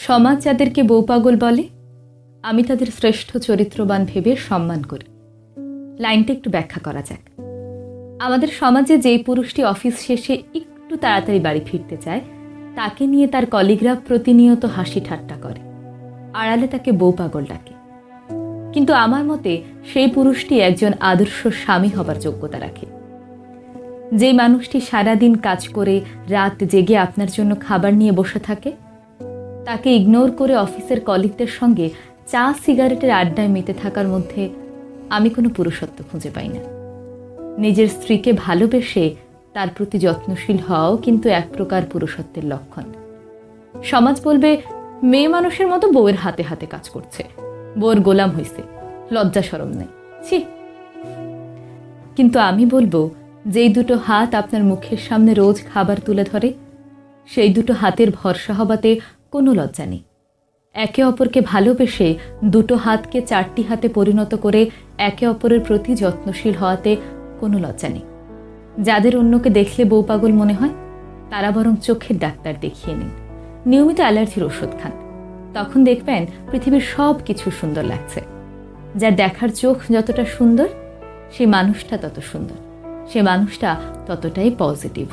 সমাজ যাদেরকে বউ পাগল বলে, আমি তাদের শ্রেষ্ঠ চরিত্রবান ভেবে সম্মান করি। লাইনটা একটু ব্যাখ্যা করা যাক। আমাদের সমাজে যেই পুরুষটি অফিস শেষে একটু তাড়াতাড়ি বাড়ি ফিরতে চায়, তাকে নিয়ে তার কলিগরা প্রতিনিয়ত হাসি ঠাট্টা করে, আড়ালে তাকে বউ পাগল ডাকে। কিন্তু আমার মতে সেই পুরুষটি একজন আদর্শ স্বামী হবার যোগ্যতা রাখে। যেই মানুষটি সারাদিন কাজ করে রাত জেগে আপনার জন্য খাবার নিয়ে বসে থাকে, তাকে ইগনোর করে অফিসের কলিগদের সঙ্গে চা সিগারেটের আড্ডায় মেতে থাকার মধ্যে আমি কোনো পুরুষত্ব খুঁজে পাই না। নিজের স্ত্রীকে ভালোবেসে তার প্রতি যত্নশীল হওয়াও কিন্তু এক প্রকার পুরুষত্বের লক্ষণ। সমাজ বলবে, মেয়ে মানুষের মতো বউয়ের হাতে হাতে কাজ করছে, বউয়ের গোলাম হইছে, লজ্জা শরম নেই, ছি। কিন্তু আমি বলবো, যেই দুটো হাত আপনার মুখের সামনে রোজ খাবার তুলে ধরে, সেই দুটো হাতের ভরসা হবাতে কোনো লজ্জা নেই। একে অপরকে ভালোবেসে দুটো হাতকে চারটি হাতে পরিণত করে একে অপরের প্রতি যত্নশীল হওয়াতে কোনো লজ্জা নেই। যাদের অন্যকে দেখলে বউ পাগল মনে হয়, তারা বরং চোখের ডাক্তার দেখিয়ে নিন, নিয়মিত অ্যালার্জির ওষুধ খান। তখন দেখবেন পৃথিবীর সব কিছু সুন্দর লাগছে। যার দেখার চোখ যতটা সুন্দর, সেই মানুষটা তত সুন্দর, সে মানুষটা ততটাই পজিটিভ।